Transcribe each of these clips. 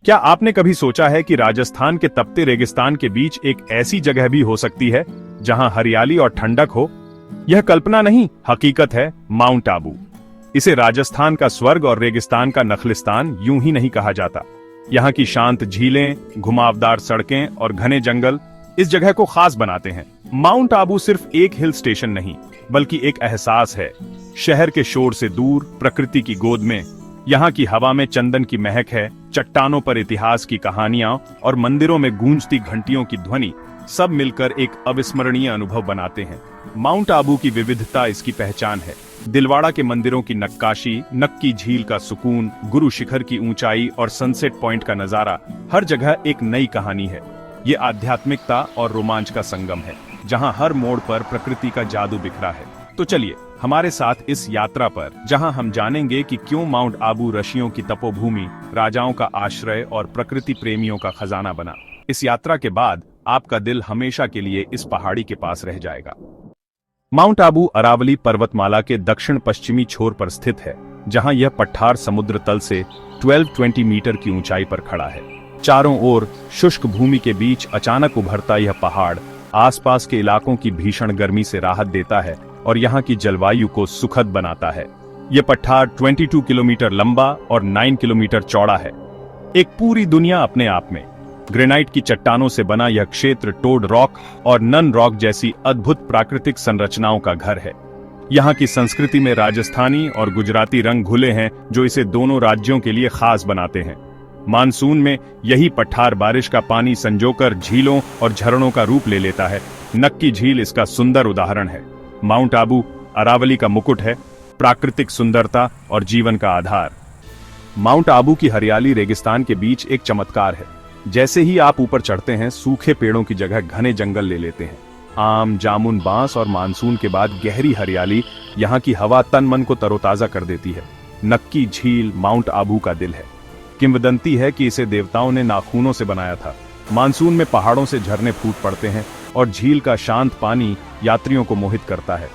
क्या आपने कभी सोचा है कि राजस्थान के तपते रेगिस्तान के बीच एक ऐसी जगह भी हो सकती है जहां हरियाली और ठंडक हो? यह कल्पना नहीं, हकीकत है माउंट आबू। इसे राजस्थान का स्वर्ग और रेगिस्तान का नखलिस्तान यूं ही नहीं कहा जाता। यहाँ की शांत झीलें, घुमावदार सड़कें और घने जंगल इस जगह को खास बनाते हैं। माउंट आबू सिर्फ एक हिल स्टेशन नहीं, बल्कि एक एहसास है। शहर के शोर से दूर, प्रकृति की गोद में। यहाँ की हवा में चंदन की महक है, चट्टानों पर इतिहास की कहानियां और मंदिरों में गूंजती घंटियों की ध्वनि सब मिलकर एक अविस्मरणीय अनुभव बनाते हैं। माउंट आबू की विविधता इसकी पहचान है। दिलवाड़ा के मंदिरों की नक्काशी, नक्की झील का सुकून, गुरु शिखर की ऊंचाई और सनसेट पॉइंट का नजारा, हर जगह एक नई कहानी है। ये आध्यात्मिकता और रोमांच का संगम है, जहां हर मोड़ पर प्रकृति का जादू बिखरा है। तो चलिए हमारे साथ इस यात्रा पर, जहां हम जानेंगे कि क्यों माउंट आबू ऋषियों की तपोभूमि, राजाओं का आश्रय और प्रकृति प्रेमियों का खजाना बना। इस यात्रा के बाद आपका दिल हमेशा के लिए इस पहाड़ी के पास रह जाएगा। माउंट आबू अरावली पर्वतमाला के दक्षिण पश्चिमी छोर पर स्थित है, जहां यह पठार समुद्र तल से 1220 मीटर की ऊंचाई पर खड़ा है। चारों ओर शुष्क भूमि के बीच अचानक उभरता यह पहाड़ आसपास के इलाकों की भीषण गर्मी से राहत देता है और यहाँ की जलवायु को सुखद बनाता है। यह पठार 22 किलोमीटर लंबा और 9 किलोमीटर चौड़ा है, एक पूरी दुनिया अपने आप में। ग्रेनाइट की चट्टानों से बना यह क्षेत्र टोड रॉक और नन रॉक जैसी अद्भुत प्राकृतिक संरचनाओं का घर है। यहाँ की संस्कृति में राजस्थानी और गुजराती रंग घुले हैं, जो इसे दोनों राज्यों के लिए खास बनाते हैं। मानसून में यही पठार बारिश का पानी संजोकर झीलों और झरनों का रूप ले लेता है। नक्की झील इसका सुंदर उदाहरण है। माउंट आबू अरावली का मुकुट है, प्राकृतिक सुंदरता और जीवन का आधार। माउंट आबू की हरियाली रेगिस्तान के बीच एक चमत्कार है। जैसे ही आप ऊपर चढ़ते हैं, सूखे पेड़ों की जगह घने जंगल ले लेते हैं। आम, जामुन, बांस और मानसून के बाद गहरी हरियाली यहाँ की हवा तन मन को तरोताजा कर देती है। नक्की झील माउंट आबू का दिल है। किंवदंती है कि इसे देवताओं ने नाखूनों से बनाया था। मानसून में पहाड़ों से झरने फूट पड़ते हैं और झील का शांत पानी यात्रियों को मोहित करता है।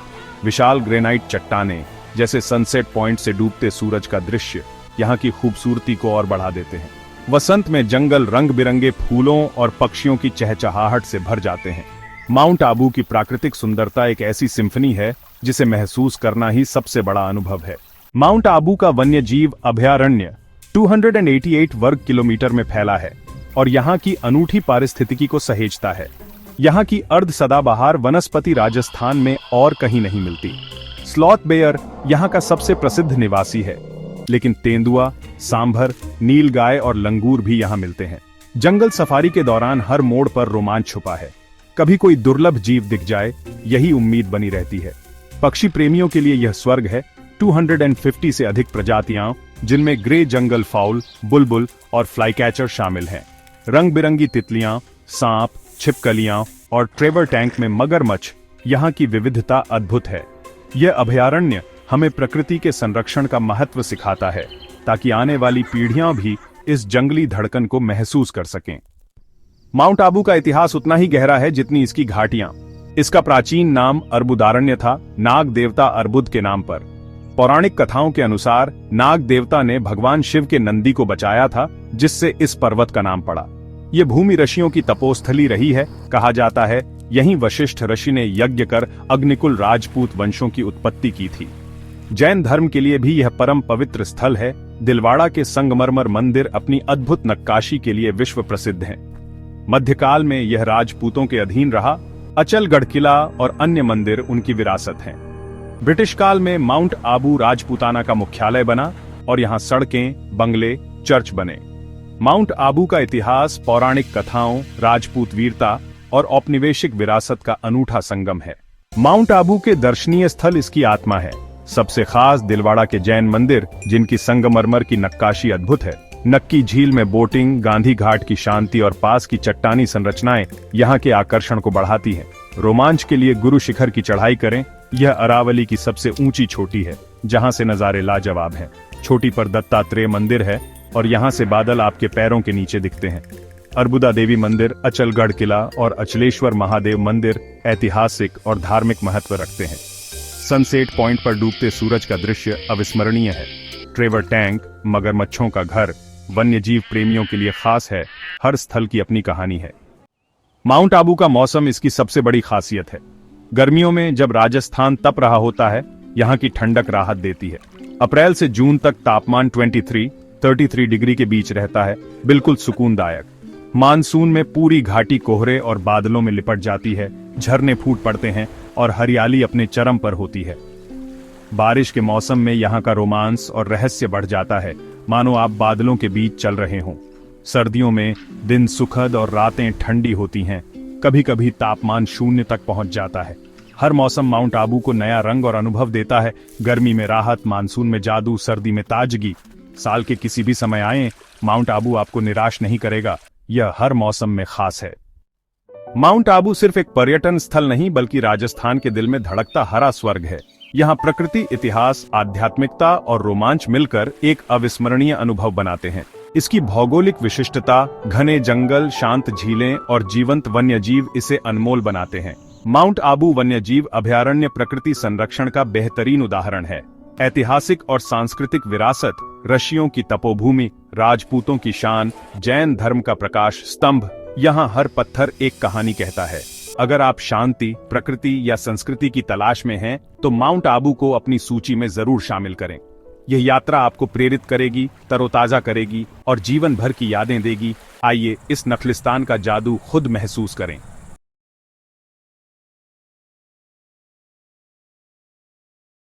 विशाल ग्रेनाइट चट्टानें, जैसे सनसेट पॉइंट से डूबते सूरज का दृश्य, यहाँ की खूबसूरती को और बढ़ा देते हैं। वसंत में जंगल रंग बिरंगे फूलों और पक्षियों की चहचहाहट से भर जाते हैं। माउंट आबू की प्राकृतिक सुंदरता एक ऐसी सिम्फनी है जिसे महसूस करना ही सबसे बड़ा अनुभव है। माउंट आबू का वन्य जीव अभयारण्य 288 वर्ग किलोमीटर में फैला है और यहाँ की अनूठी पारिस्थितिकी को सहेजता है। यहाँ की अर्ध सदाबहार वनस्पति राजस्थान में और कहीं नहीं मिलती। स्लॉथ बेयर यहाँ का सबसे प्रसिद्ध निवासी है, लेकिन तेंदुआ, सांभर, नीलगाय और लंगूर भी यहाँ मिलते हैं। जंगल सफारी के दौरान हर मोड़ पर रोमांच छुपा है। कभी कोई दुर्लभ जीव दिख जाए, यही उम्मीद बनी रहती है। पक्षी प्रेमियों के लिए यह स्वर्ग है। 250 से अधिक प्रजातियां, जिनमें ग्रे जंगल फाउल, बुलबुल और फ्लाईकैचर शामिल हैं। रंग बिरंगी तितलियां, सांप, छिपकलियां और ट्रेवर टैंक में मगरमच्छ, यहाँ की विविधता अद्भुत है। यह अभयारण्य हमें प्रकृति के संरक्षण का महत्व सिखाता है, ताकि आने वाली पीढ़ियां भी इस जंगली धड़कन को महसूस कर सकें। माउंट आबू का इतिहास उतना ही गहरा है जितनी इसकी घाटियां। इसका प्राचीन नाम अर्बुदारण्य था, नाग देवता अर्बुद के नाम पर। पौराणिक कथाओं के अनुसार नाग देवता ने भगवान शिव के नंदी को बचाया था, जिससे इस पर्वत का नाम पड़ा। यह भूमि ऋषियों की तपोस्थली रही है। कहा जाता है यहीं वशिष्ठ ऋषि ने यज्ञ कर अग्निकुल राजपूत वंशों की उत्पत्ति की थी। जैन धर्म के लिए भी यह परम पवित्र स्थल है। दिलवाड़ा के संगमरमर मंदिर अपनी अद्भुत नक्काशी के लिए विश्व प्रसिद्ध हैं। मध्यकाल में यह राजपूतों के अधीन रहा। अचलगढ़ किला और अन्य मंदिर उनकी विरासत हैं। ब्रिटिश काल में माउंट आबू राजपूताना का मुख्यालय बना और यहाँ सड़कें, बंगले, चर्च बने। माउंट आबू का इतिहास पौराणिक कथाओं, राजपूत वीरता और औपनिवेशिक विरासत का अनूठा संगम है। माउंट आबू के दर्शनीय स्थल इसकी आत्मा है। सबसे खास दिलवाड़ा के जैन मंदिर, जिनकी संगमरमर की नक्काशी अद्भुत है। नक्की झील में बोटिंग, गांधी घाट की शांति और पास की चट्टानी संरचनाएं यहाँ के आकर्षण को बढ़ाती हैं। रोमांच के लिए गुरु शिखर की चढ़ाई करें। यह अरावली की सबसे ऊंची चोटी है, जहां से नजारे लाजवाब हैं। चोटी पर दत्तात्रेय मंदिर है और यहाँ से बादल आपके पैरों के नीचे दिखते हैं। अर्बुदा देवी मंदिर, अचलगढ़ किला और अचलेश्वर महादेव मंदिर ऐतिहासिक और धार्मिक महत्व रखते हैं। सनसेट पॉइंट पर डूबते सूरज का दृश्य अविस्मरणीय है। ट्रेवर टैंक, मगरमच्छों का घर, वन्यजीव प्रेमियों के लिए खास है। हर स्थल की अपनी कहानी है। माउंट आबू का मौसम इसकी सबसे बड़ी खासियत है। गर्मियों में जब राजस्थान तप रहा होता है, यहाँ की ठंडक राहत देती है। अप्रैल से जून तक तापमान 33 डिग्री के बीच रहता है, बिल्कुल सुकूनदायक। मानसून में पूरी घाटी कोहरे और बादलों में लिपट जाती है, झरने फूट पड़ते हैं और हरियाली अपने चरम पर होती है। बारिश के मौसम में यहाँ का रोमांस और रहस्य बढ़ जाता है, मानो आप बादलों के बीच चल रहे हों। सर्दियों में दिन सुखद और रातें ठंडी होती हैं, कभी कभी तापमान 0 तक पहुंच जाता है। हर मौसम माउंट आबू को नया रंग और अनुभव देता है। गर्मी में राहत, मानसून में जादू, सर्दी में ताजगी। साल के किसी भी समय आए, माउंट आबू आपको निराश नहीं करेगा। यह हर मौसम में खास है। माउंट आबू सिर्फ एक पर्यटन स्थल नहीं, बल्कि राजस्थान के दिल में धड़कता हरा स्वर्ग है। यहाँ प्रकृति, इतिहास, आध्यात्मिकता और रोमांच मिलकर एक अविस्मरणीय अनुभव बनाते हैं। इसकी भौगोलिक विशिष्टता, घने जंगल, शांत झीलें और जीवंत वन्यजीव इसे अनमोल बनाते हैं। माउंट आबू वन्यजीव अभयारण्य प्रकृति संरक्षण का बेहतरीन उदाहरण है। ऐतिहासिक और सांस्कृतिक विरासत, ऋषियों की तपोभूमि, राजपूतों की शान, जैन धर्म का प्रकाश स्तंभ, यहाँ हर पत्थर एक कहानी कहता है। अगर आप शांति, प्रकृति या संस्कृति की तलाश में हैं, तो माउंट आबू को अपनी सूची में जरूर शामिल करें। यह यात्रा आपको प्रेरित करेगी, तरोताजा करेगी और जीवन भर की यादें देगी। आइए इस नखलिस्तान का जादू खुद महसूस करें।